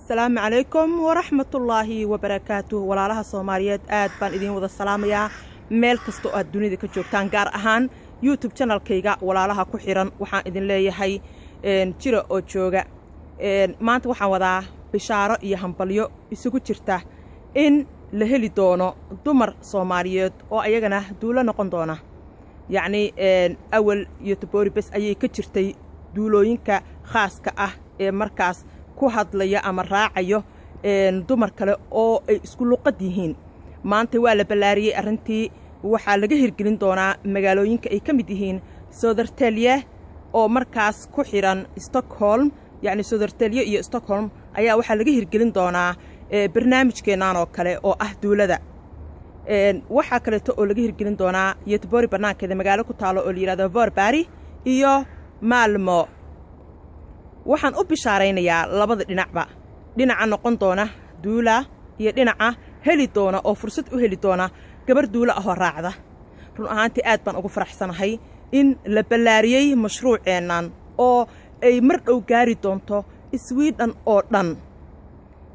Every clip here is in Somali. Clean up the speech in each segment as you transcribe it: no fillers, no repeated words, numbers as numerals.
السلام عليكم ورحمة الله وبركاته ولا لها صوماليات آد بان إذين وذا السلام يا ميل كستو الدنيا دي كجوبتان قار أهان يوتيوب channel كيغا ولا لها كحيران وحان إذين لي هاي جيرو أو جوغا ما أنت وحان وذا بشارة إيهام بليو إسوكو جرتا إن لهلي دونو دمر صوماليات أو أيغانا دولا نقون دونا يعني أول يوتيوبوري بس أيي كجرتي دولوينكا خاصكا مركز ku hadlaya ama raacayo dumar kale oo ay isku luqad yihiin maanta waa la balaariyay arintii waxa laga hirgelin doonaa magaalooyinka ay kamid yihiin Södertälje oo markaas ku xiran Stockholm yani Södertälje iyo Stockholm ayaa waxa laga hirgelin doonaa barnaamijkeenan oo kale oo ah dawladda waxa kale oo laga hirgelin doonaa Göteborg banaankeeda magaalo ku taalo oo la yiraahdo Varberg iyo Malmö waxaan u bishaareynayaa labada dhinacba dhinaca noqon doona duula iyo dhinaca heli doona oo fursad u heli doona gabar duula ah oo raacda run ahaantii aad baan ugu faraxsanahay in la balaariyay mashruuceenan oo ay mar dhow gaari doonto Sweden oo dhan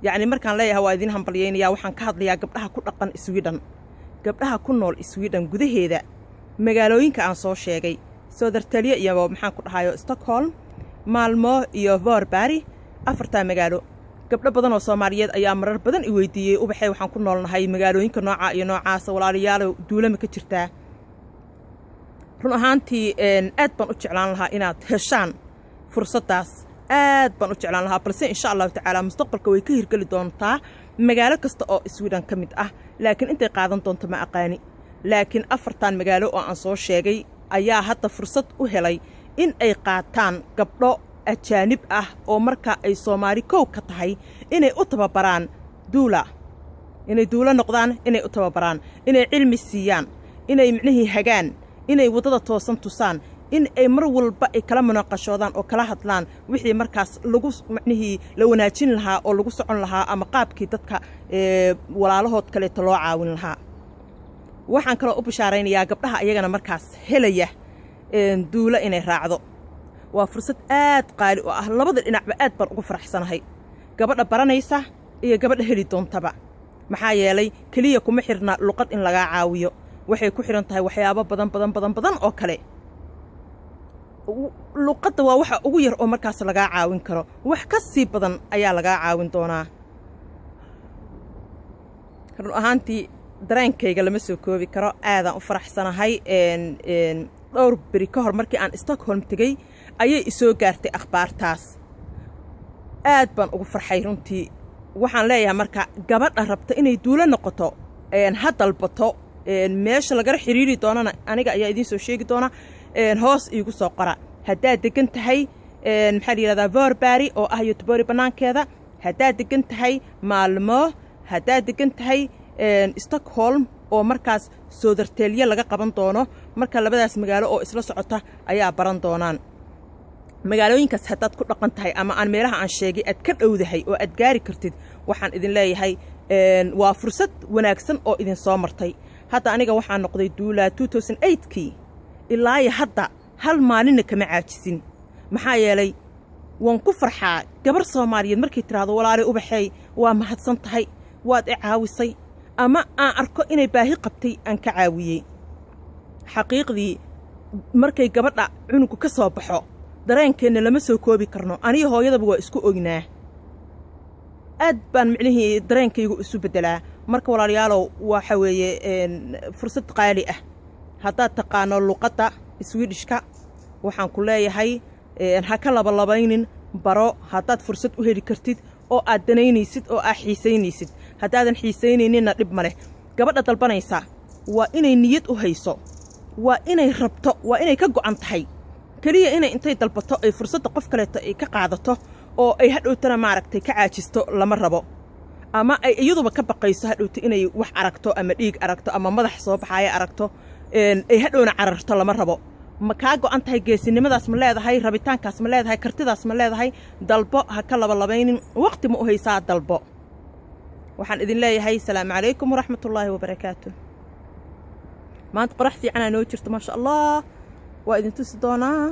yani markaan leeyahay waa idin hambalyeynaya waxaan ka hadlayaa gabdhaha ku dhaqan Sweden gabdhaha ku nool Sweden gudaheeda magaalooyinka aan soo sheegay Södertälje iyo maxaan ku dhahayo Stockholm Malmö iyo Varberg afarta magaalo gabdho badan oo Soomaaliyeed ayaa marar badan i weydiiyay ubaxay waxaan ku noolnahay magaalooyinka nooca iyo noocaas walaalayaal duulama ka jirtaa run ahaantii aad baan u jeclaan lahaa inaad heshaan fursadaas aad baan u jeclaan lahaa balse insha Allah taala mustaqbalka way ka hirgeli doontaa magaalo kasta oo Sweden ka mid ah laakiin intay qaadan doonto ma aqaani laakiin afartan magaalo oo aan soo sheegay ayaa hadda fursad u helay in ay qaataan gabdho ajaanib ah oo marka ay Soomaali koow ka tahay inay u tababaraan duula inay duula noqdaan inay u tababaraan inay cilmi siiyaan inay micnihii hagaan inay wadada toosan tusaan in ay mar walba ay kala munaqashoodaan oo kala hadlaan wixii markaas lagu micnihii la wanaajin lahaa oo lagu socon lahaa ama qaabkii dadka walaalahood kale loo caawin lahaa waxaan kale u bishaareynayaa gabdhaha ayagana markaas helaya duula inay raacdo waa fursad aad qaali oo ah labada dhinacba aad baan ugu faraxsanahay gabadha baranaysa iyo gabadha heli doontaba maxaa yeelay kaliya kuma xirna luqad in laga caawiyo waxay ku xiran tahay waxyaabo badan oo kale luqadda waa waxa ugu yar oo markaas laga caawin karo wax ka sii badan ayaa laga caawin doonaa run ahaantii dareenkayga lama soo koobi karo aadaan u faraxsanahay dhowr beri ka hor markii aan Stockholm tagay ayay isoo gaartay akhbaartaas aad baan ugu farxay runtii waxaan leeyahay marka gabadha rabta inay duula noqoto hadalbato meesha laga xiriiri doonana aniga ayaa idin soo sheegi doona hoos iigu soo qora hadaa degan tahay maxaa la yiraahdaa Varberg oo ah Göteborg banaankeeda hadaa degan tahay Malmö hadaa degan tahay Stockholm oo markaas Södertälje laga qaban doono marka labadaas magaalo oo isla socota ayaa baran doonaan magaalooyinkaas hadaad ku dhaqan tahay ama aan meelaha aan sheegay aad ka dhowdahay oo aad gaari kartid waxaan idin leeyahay waa fursad wanaagsan oo idin soo martay hadda aniga waxaan noqday duula 2008kii ilaa hadda hal maalin kama caajisin maxaa yeelay waan ku farxaa gabar Soomaaliyeed markay tiraahdo walaalo ubaxay waa mahadsan tahay waad i caawisay ama aan arko inay baahi qabtay aan ka caawiyay xaqiiqdii markay gabadha cunugu ka soo baxo dareenkeena lama soo koobi karno aniga hooyadaba waa isku ognaa aad baan micnihii dareenkaygu isu bedelaa marka walaalayaalow waxa weeye fursad qaali ah haddaad taqaano luqadda Swedishka waxaan ku leeyahay ha ka labaynin baro haddaad fursad u heli kartid oo aad danaynaysid oo aad xiisaynaysid haddaadan xiisaynayninna dhib ma leh gabadha dalbanaysa waa inay niyad u hayso waa inay rabto waa inay ka go'an tahay kaliya inay intay dalbato ay fursadda qof kale ay ka qaadato oo ay hadhowtana maaragtay ka caajisto lama rabo ama ay iyaduba ka baqayso hadhowta inay wax aragto ama dhiig aragto ama madax soo baxaya aragto ay hadhowna cararto lama rabo ma ka go'an tahay geesinimadaas ma leedahay rabitaankaas ma leedahay kartidaas ma leedahay dalbo ha ka labaynin waqti ma u haysaa dalbo waxaan idin leeyahay salaamu calaykum waraxmatullaahi wabarakaatuh maanta qorax fiican noo jirto ma sha Allah waa idin tusi doonaa